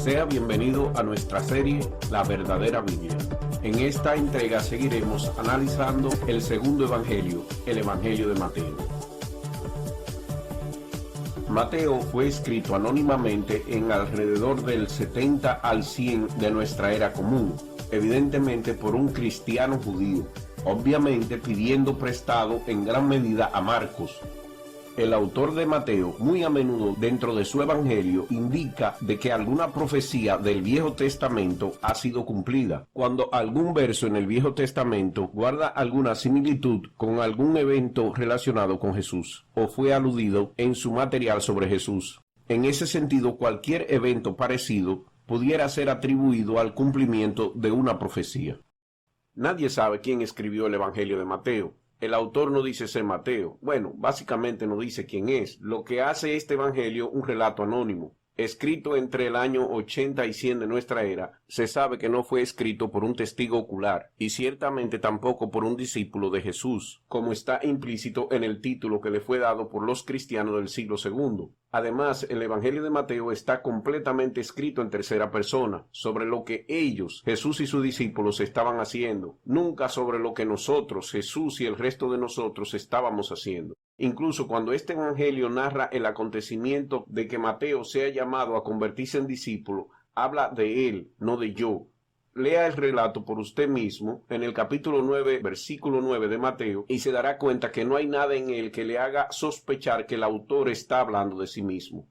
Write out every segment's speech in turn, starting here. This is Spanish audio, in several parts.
Sea bienvenido a nuestra serie La Verdadera Biblia. En esta entrega seguiremos analizando el segundo evangelio, el Evangelio de Mateo. Mateo fue escrito anónimamente en alrededor del 70 al 100 de nuestra era común, evidentemente por un cristiano judío, obviamente pidiendo prestado en gran medida a Marcos. El autor de Mateo, muy a menudo dentro de su evangelio, indica de que alguna profecía del Viejo Testamento ha sido cumplida, cuando algún verso en el Viejo Testamento guarda alguna similitud con algún evento relacionado con Jesús, o fue aludido en su material sobre Jesús. En ese sentido, cualquier evento parecido pudiera ser atribuido al cumplimiento de una profecía. Nadie sabe quién escribió el Evangelio de Mateo. El autor no dice ser Mateo. Bueno, básicamente no dice quién es. Lo que hace este evangelio un relato anónimo. Escrito entre el año 80 y 100 de nuestra era, se sabe que no fue escrito por un testigo ocular, y ciertamente tampoco por un discípulo de Jesús, como está implícito en el título que le fue dado por los cristianos del siglo II. Además, el Evangelio de Mateo está completamente escrito en tercera persona, sobre lo que ellos, Jesús y sus discípulos, estaban haciendo, nunca sobre lo que nosotros, Jesús y el resto de nosotros, estábamos haciendo. Incluso cuando este Evangelio narra el acontecimiento de que Mateo sea llamado a convertirse en discípulo, habla de él, no de yo. Lea el relato por usted mismo en el capítulo 9, versículo 9 de Mateo, y se dará cuenta que no hay nada en él que le haga sospechar que el autor está hablando de sí mismo.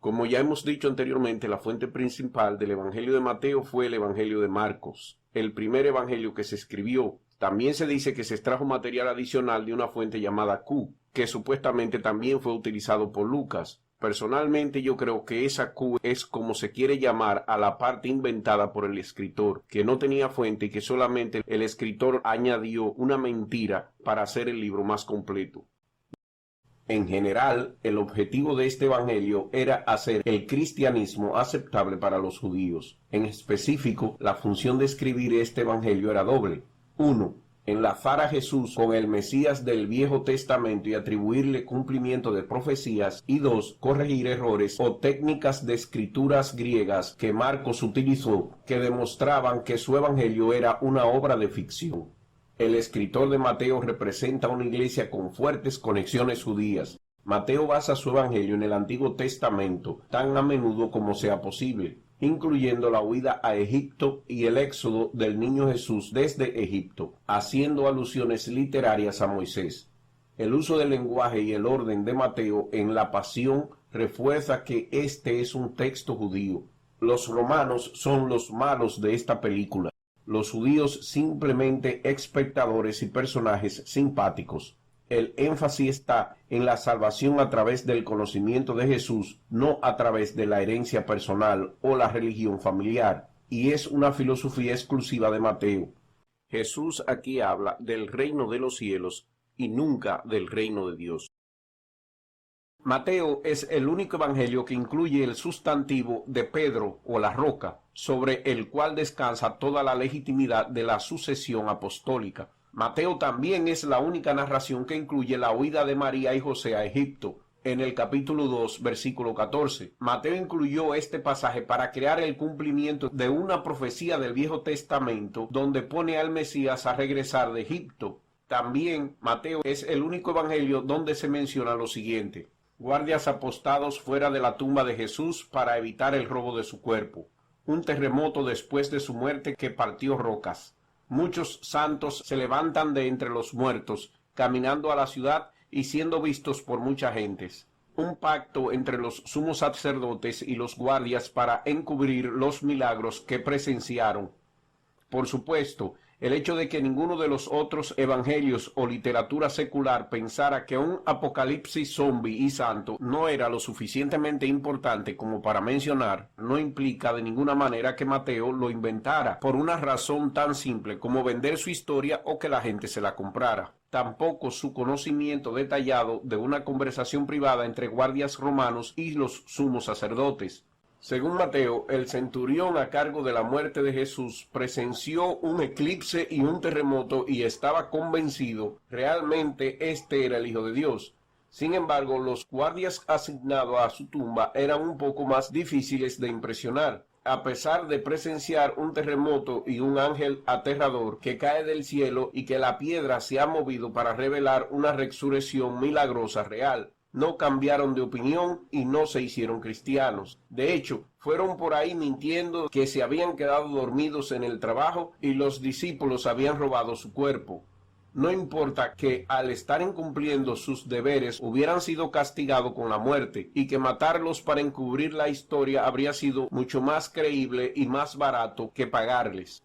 Como ya hemos dicho anteriormente, la fuente principal del Evangelio de Mateo fue el Evangelio de Marcos, el primer evangelio que se escribió. También se dice que se extrajo material adicional de una fuente llamada Q, que supuestamente también fue utilizado por Lucas. Personalmente yo creo que esa Q es como se quiere llamar a la parte inventada por el escritor, que no tenía fuente y que solamente el escritor añadió una mentira para hacer el libro más completo. En general, el objetivo de este evangelio era hacer el cristianismo aceptable para los judíos. En específico, la función de escribir este evangelio era doble. 1. Enlazar a Jesús con el Mesías del Viejo Testamento y atribuirle cumplimiento de profecías. Y 2. Corregir errores o técnicas de escrituras griegas que Marcos utilizó, que demostraban que su evangelio era una obra de ficción. El escritor de Mateo representa una iglesia con fuertes conexiones judías. Mateo basa su evangelio en el Antiguo Testamento, tan a menudo como sea posible, incluyendo la huida a Egipto y el éxodo del niño Jesús desde Egipto, haciendo alusiones literarias a Moisés. El uso del lenguaje y el orden de Mateo en la Pasión refuerza que este es un texto judío. Los romanos son los malos de esta película. Los judíos simplemente espectadores y personajes simpáticos. El énfasis está en la salvación a través del conocimiento de Jesús, no a través de la herencia personal o la religión familiar, y es una filosofía exclusiva de Mateo. Jesús aquí habla del reino de los cielos y nunca del reino de Dios. Mateo es el único evangelio que incluye el sustantivo de Pedro o la roca, sobre el cual descansa toda la legitimidad de la sucesión apostólica. Mateo también es la única narración que incluye la huida de María y José a Egipto, en el capítulo 2, versículo 14. Mateo incluyó este pasaje para crear el cumplimiento de una profecía del Viejo Testamento, donde pone al Mesías a regresar de Egipto. También Mateo es el único evangelio donde se menciona lo siguiente: guardias apostados fuera de la tumba de Jesús para evitar el robo de su cuerpo. Un terremoto después de su muerte que partió rocas. Muchos santos se levantan de entre los muertos, caminando a la ciudad y siendo vistos por muchas gentes. Un pacto entre los sumos sacerdotes y los guardias para encubrir los milagros que presenciaron. Por supuesto, el hecho de que ninguno de los otros evangelios o literatura secular pensara que un apocalipsis zombie y santo no era lo suficientemente importante como para mencionar, no implica de ninguna manera que Mateo lo inventara por una razón tan simple como vender su historia o que la gente se la comprara. Tampoco su conocimiento detallado de una conversación privada entre guardias romanos y los sumos sacerdotes. Según Mateo, el centurión a cargo de la muerte de Jesús presenció un eclipse y un terremoto y estaba convencido realmente este era el Hijo de Dios. Sin embargo, los guardias asignados a su tumba eran un poco más difíciles de impresionar. A pesar de presenciar un terremoto y un ángel aterrador que cae del cielo y que la piedra se ha movido para revelar una resurrección milagrosa real, no cambiaron de opinión y no se hicieron cristianos. De hecho, fueron por ahí mintiendo que se habían quedado dormidos en el trabajo y los discípulos habían robado su cuerpo. No importa que al estar incumpliendo sus deberes hubieran sido castigados con la muerte y que matarlos para encubrir la historia habría sido mucho más creíble y más barato que pagarles.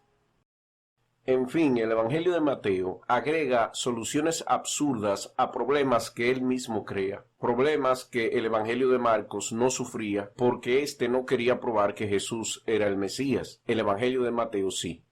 En fin, el Evangelio de Mateo agrega soluciones absurdas a problemas que él mismo crea, problemas que el Evangelio de Marcos no sufría porque éste no quería probar que Jesús era el Mesías. El Evangelio de Mateo sí.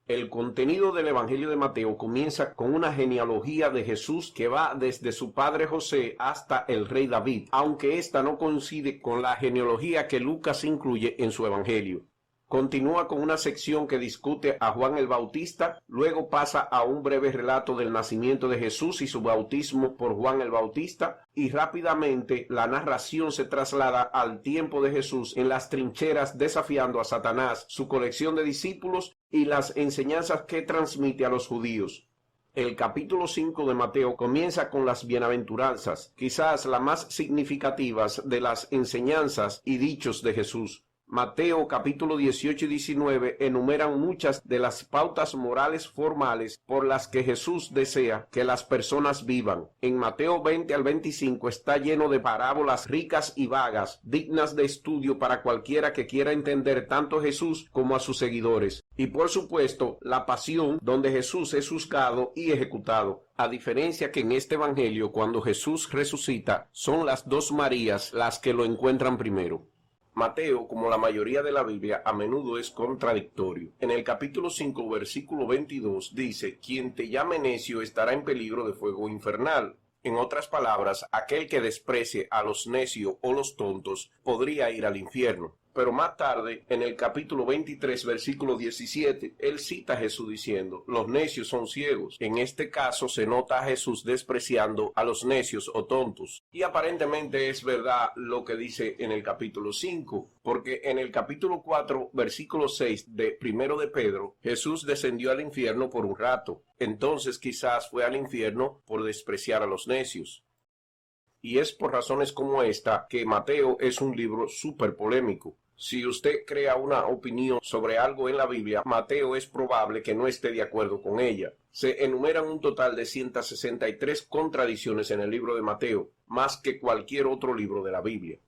El contenido del Evangelio de Mateo comienza con una genealogía de Jesús que va desde su padre José hasta el rey David, aunque ésta no coincide con la genealogía que Lucas incluye en su Evangelio. Continúa con una sección que discute a Juan el Bautista, luego pasa a un breve relato del nacimiento de Jesús y su bautismo por Juan el Bautista, y rápidamente la narración se traslada al tiempo de Jesús en las trincheras desafiando a Satanás, su colección de discípulos y las enseñanzas que transmite a los judíos. El capítulo 5 de Mateo comienza con las bienaventuranzas, quizás las más significativas de las enseñanzas y dichos de Jesús. Mateo capítulo 18 y 19 enumeran muchas de las pautas morales formales por las que Jesús desea que las personas vivan. En Mateo 20 al 25 está lleno de parábolas ricas y vagas, dignas de estudio para cualquiera que quiera entender tanto a Jesús como a sus seguidores. Y por supuesto, la pasión, donde Jesús es juzgado y ejecutado. A diferencia que en este evangelio, cuando Jesús resucita, son las dos Marías las que lo encuentran primero. Mateo, como la mayoría de la Biblia, a menudo es contradictorio. En el capítulo 5, versículo 22, dice: quien te llame necio estará en peligro de fuego infernal. En otras palabras, aquel que desprecie a los necios o los tontos podría ir al infierno. Pero más tarde, en el capítulo 23, versículo 17, él cita a Jesús diciendo: los necios son ciegos. En este caso se nota a Jesús despreciando a los necios o tontos. Y aparentemente es verdad lo que dice en el capítulo 5, porque en el capítulo 4, versículo 6 de primero de Pedro, Jesús descendió al infierno por un rato. Entonces quizás fue al infierno por despreciar a los necios. Y es por razones como esta que Mateo es un libro súper polémico. Si usted crea una opinión sobre algo en la Biblia, Mateo es probable que no esté de acuerdo con ella. Se enumeran un total de 163 contradicciones en el libro de Mateo, más que cualquier otro libro de la Biblia.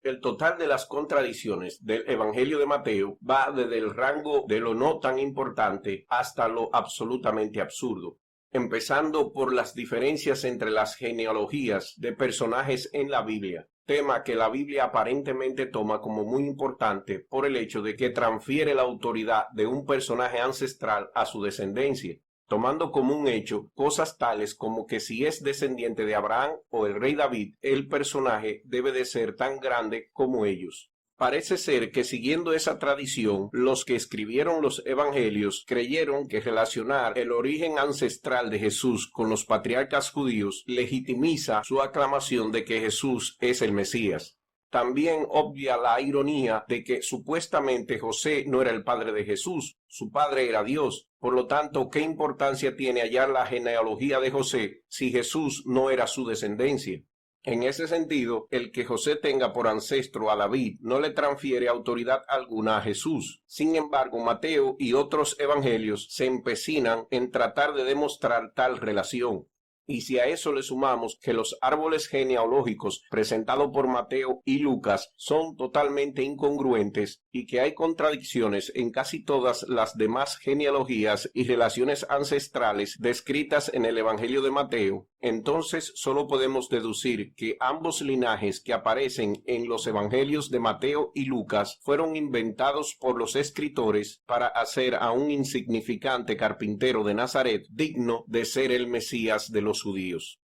El total de las contradicciones del Evangelio de Mateo va desde el rango de lo no tan importante hasta lo absolutamente absurdo, empezando por las diferencias entre las genealogías de personajes en la Biblia, tema que la Biblia aparentemente toma como muy importante por el hecho de que transfiere la autoridad de un personaje ancestral a su descendencia, tomando como un hecho cosas tales como que si es descendiente de Abraham o el rey David, el personaje debe de ser tan grande como ellos. Parece ser que siguiendo esa tradición, los que escribieron los evangelios creyeron que relacionar el origen ancestral de Jesús con los patriarcas judíos legitimiza su aclamación de que Jesús es el Mesías. También obvia la ironía de que supuestamente José no era el padre de Jesús, su padre era Dios. Por lo tanto, ¿qué importancia tiene hallar la genealogía de José si Jesús no era su descendencia? En ese sentido, el que José tenga por ancestro a David no le transfiere autoridad alguna a Jesús. Sin embargo, Mateo y otros evangelios se empecinan en tratar de demostrar tal relación. Y si a eso le sumamos que los árboles genealógicos presentados por Mateo y Lucas son totalmente incongruentes y que hay contradicciones en casi todas las demás genealogías y relaciones ancestrales descritas en el Evangelio de Mateo, entonces solo podemos deducir que ambos linajes que aparecen en los Evangelios de Mateo y Lucas fueron inventados por los escritores para hacer a un insignificante carpintero de Nazaret digno de ser el Mesías de los judíos.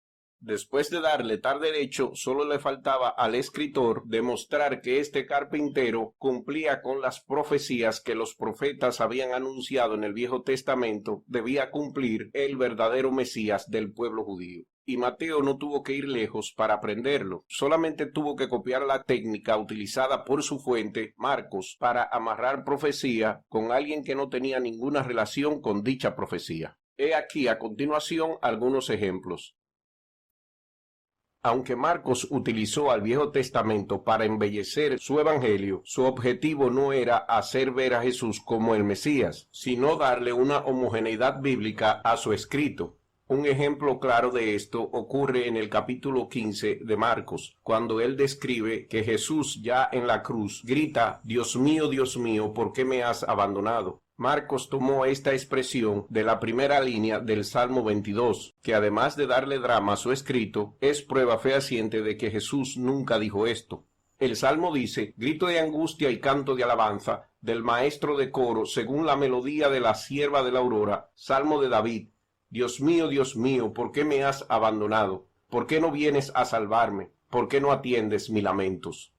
Después de darle tal derecho, solo le faltaba al escritor demostrar que este carpintero cumplía con las profecías que los profetas habían anunciado en el Viejo Testamento. Debía cumplir el verdadero Mesías del pueblo judío. Y Mateo no tuvo que ir lejos para aprenderlo, solamente tuvo que copiar la técnica utilizada por su fuente, Marcos, para amarrar profecía con alguien que no tenía ninguna relación con dicha profecía. He aquí a continuación algunos ejemplos. Aunque Marcos utilizó al Viejo Testamento para embellecer su evangelio, su objetivo no era hacer ver a Jesús como el Mesías, sino darle una homogeneidad bíblica a su escrito. Un ejemplo claro de esto ocurre en el capítulo 15 de Marcos, cuando él describe que Jesús ya en la cruz grita: Dios mío, ¿por qué me has abandonado? Marcos tomó esta expresión de la primera línea del Salmo 22, que además de darle drama a su escrito, es prueba fehaciente de que Jesús nunca dijo esto. El Salmo dice: grito de angustia y canto de alabanza del maestro de coro según la melodía de la sierva de la aurora, Salmo de David. Dios mío, ¿por qué me has abandonado? ¿Por qué no vienes a salvarme? ¿Por qué no atiendes mis lamentos?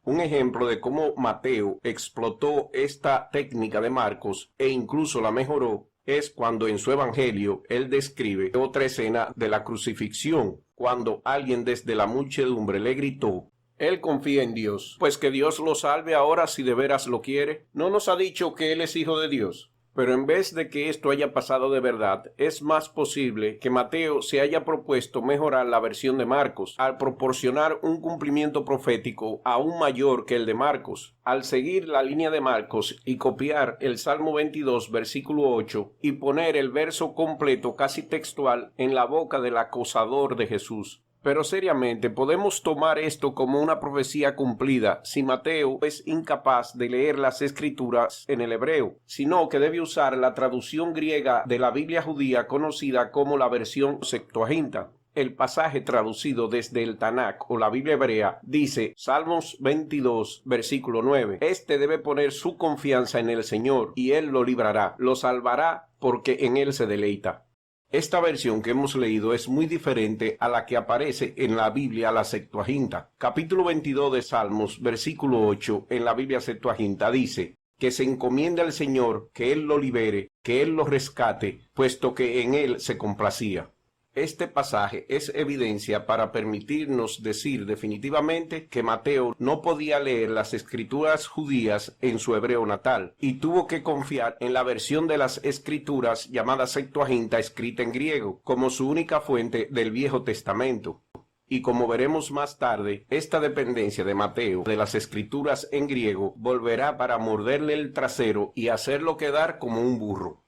Un ejemplo de cómo Mateo explotó esta técnica de Marcos e incluso la mejoró es cuando en su evangelio él describe otra escena de la crucifixión, cuando alguien desde la muchedumbre le gritó: él confía en Dios, pues que Dios lo salve ahora si de veras lo quiere. ¿No nos ha dicho que él es hijo de Dios? Pero en vez de que esto haya pasado de verdad, es más posible que Mateo se haya propuesto mejorar la versión de Marcos, al proporcionar un cumplimiento profético aún mayor que el de Marcos, al seguir la línea de Marcos y copiar el Salmo 22, versículo 8, y poner el verso completo casi textual en la boca del acosador de Jesús. Pero seriamente, ¿podemos tomar esto como una profecía cumplida si Mateo es incapaz de leer las escrituras en el hebreo, sino que debe usar la traducción griega de la Biblia judía conocida como la versión Septuaginta? El pasaje traducido desde el Tanakh o la Biblia hebrea dice, Salmos 22, versículo 9, este debe poner su confianza en el Señor y Él lo librará, lo salvará porque en Él se deleita. Esta versión que hemos leído es muy diferente a la que aparece en la Biblia, la Septuaginta. Capítulo 22 de Salmos, versículo 8, en la Biblia Septuaginta dice: que se encomiende al Señor, que Él lo libere, que Él lo rescate, puesto que en Él se complacía. Este pasaje es evidencia para permitirnos decir definitivamente que Mateo no podía leer las escrituras judías en su hebreo natal y tuvo que confiar en la versión de las escrituras llamada Septuaginta escrita en griego como su única fuente del Viejo Testamento. Y como veremos más tarde, esta dependencia de Mateo de las escrituras en griego volverá para morderle el trasero y hacerlo quedar como un burro.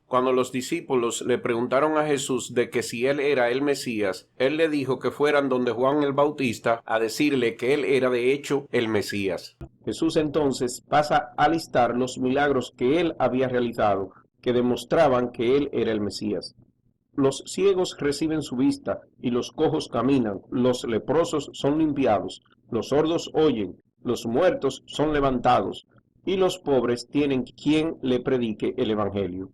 Cuando los discípulos le preguntaron a Jesús de que si él era el Mesías, él le dijo que fueran donde Juan el Bautista a decirle que él era de hecho el Mesías. Jesús entonces pasa a listar los milagros que él había realizado, que demostraban que él era el Mesías. Los ciegos reciben su vista y los cojos caminan, los leprosos son limpiados, los sordos oyen, los muertos son levantados y los pobres tienen quien le predique el Evangelio.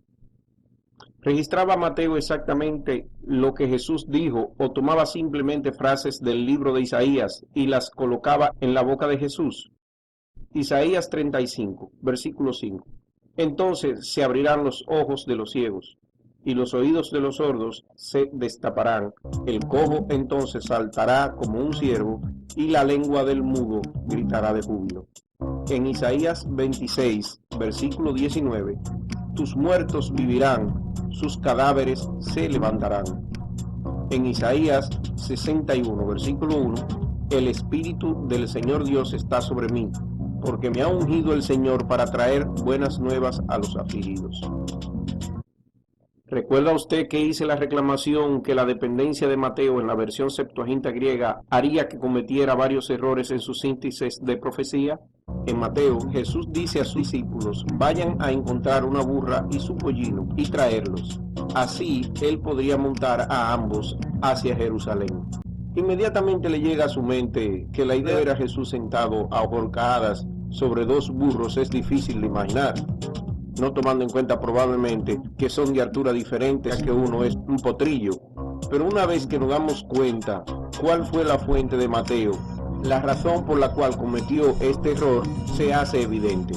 ¿Registraba Mateo exactamente lo que Jesús dijo o tomaba simplemente frases del libro de Isaías y las colocaba en la boca de Jesús? Isaías 35, versículo 5. Entonces se abrirán los ojos de los ciegos y los oídos de los sordos se destaparán. El cojo entonces saltará como un ciervo y la lengua del mudo gritará de júbilo. En Isaías 26, versículo 19, tus muertos vivirán, sus cadáveres se levantarán. En Isaías 61, versículo 1, el Espíritu del Señor Dios está sobre mí, porque me ha ungido el Señor para traer buenas nuevas a los afligidos. ¿Recuerda usted que hice la reclamación que la dependencia de Mateo en la versión Septuaginta griega haría que cometiera varios errores en sus síntesis de profecía? En Mateo, Jesús dice a sus discípulos, vayan a encontrar una burra y su pollino y traerlos. Así, él podría montar a ambos hacia Jerusalén. Inmediatamente le llega a su mente que la idea de ver a Jesús sentado a horcajadas sobre dos burros es difícil de imaginar, no tomando en cuenta probablemente que son de altura diferentes, que uno es un potrillo Pero una vez que nos damos cuenta cuál fue la fuente de Mateo, la razón por la cual cometió este error se hace evidente.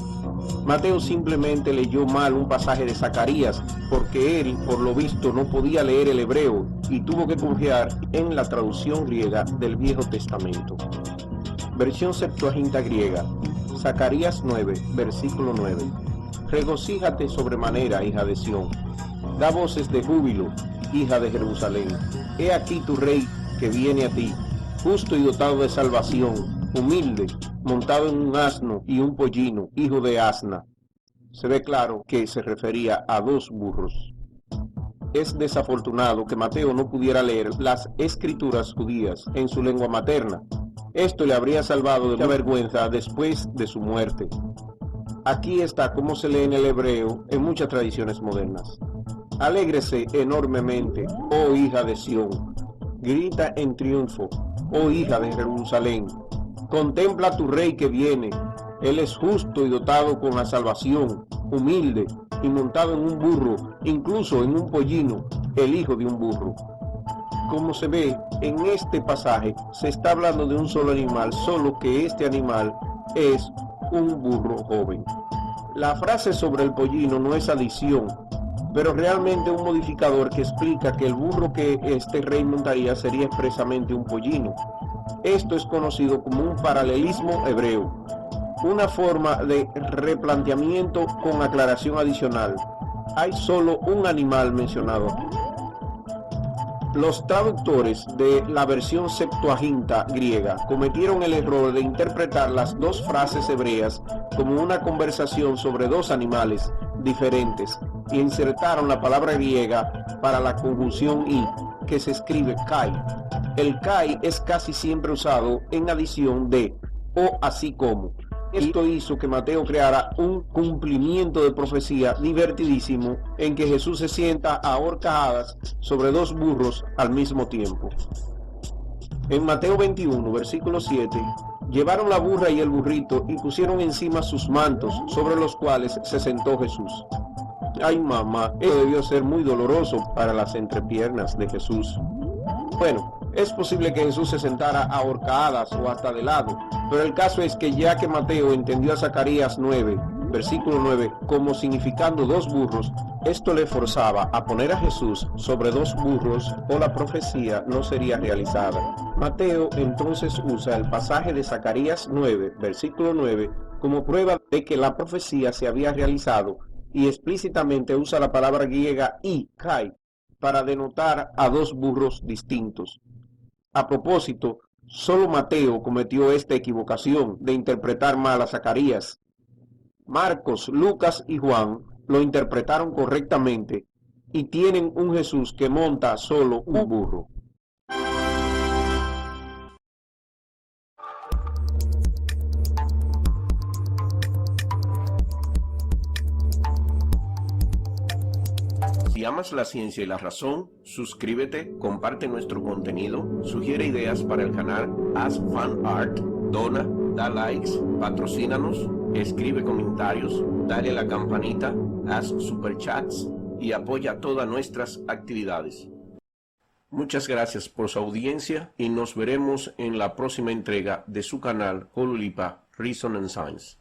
Mateo simplemente leyó mal un pasaje de Zacarías porque él, por lo visto, no podía leer el hebreo y tuvo que confiar en la traducción griega del Viejo Testamento. Versión Septuaginta griega, Zacarías 9, versículo 9. Regocíjate sobremanera, hija de Sión. Da voces de júbilo, hija de Jerusalén. He aquí tu rey que viene a ti, justo y dotado de salvación, humilde, montado en un asno y un pollino, hijo de asna. Se ve claro que se refería a dos burros. Es desafortunado que Mateo no pudiera leer las escrituras judías en su lengua materna. Esto le habría salvado de la vergüenza después de su muerte. Aquí está cómo se lee en el hebreo en muchas tradiciones modernas. Alégrese enormemente, oh hija de Sión. Grita en triunfo, oh hija de Jerusalén. Contempla a tu rey que viene. Él es justo y dotado con la salvación, humilde y montado en un burro, incluso en un pollino, el hijo de un burro. Como se ve en este pasaje, se está hablando de un solo animal, solo que este animal es un burro joven. La frase sobre el pollino no es adición, pero realmente un modificador que explica que el burro que este rey montaría sería expresamente un pollino. Esto es conocido como un paralelismo hebreo, una forma de replanteamiento con aclaración adicional. Hay solo un animal mencionado aquí. Los traductores de la versión Septuaginta griega cometieron el error de interpretar las dos frases hebreas como una conversación sobre dos animales diferentes y insertaron la palabra griega para la conjunción y, que se escribe kai. El kai es casi siempre usado en adición de o así como. Esto hizo que Mateo creara un cumplimiento de profecía divertidísimo en que Jesús se sienta a horcajadas sobre dos burros al mismo tiempo. En Mateo 21, versículo 7, llevaron la burra y el burrito y pusieron encima sus mantos, sobre los cuales se sentó Jesús. Ay, mamá, esto debió ser muy doloroso para las entrepiernas de Jesús. Bueno, es posible que Jesús se sentara a horcajadas o hasta de lado, pero el caso es que ya que Mateo entendió a Zacarías 9, versículo 9, como significando dos burros, esto le forzaba a poner a Jesús sobre dos burros o la profecía no sería realizada. Mateo entonces usa el pasaje de Zacarías 9, versículo 9, como prueba de que la profecía se había realizado y explícitamente usa la palabra griega kai para denotar a dos burros distintos. A propósito, solo Mateo cometió esta equivocación de interpretar mal a Zacarías. Marcos, Lucas y Juan lo interpretaron correctamente y tienen un Jesús que monta solo un burro. Si amas la ciencia y la razón, suscríbete, comparte nuestro contenido, sugiere ideas para el canal, haz fan art, dona, da likes, patrocínanos, escribe comentarios, dale a la campanita, haz superchats y apoya todas nuestras actividades. Muchas gracias por su audiencia y nos veremos en la próxima entrega de su canal Colulipa Reason and Science.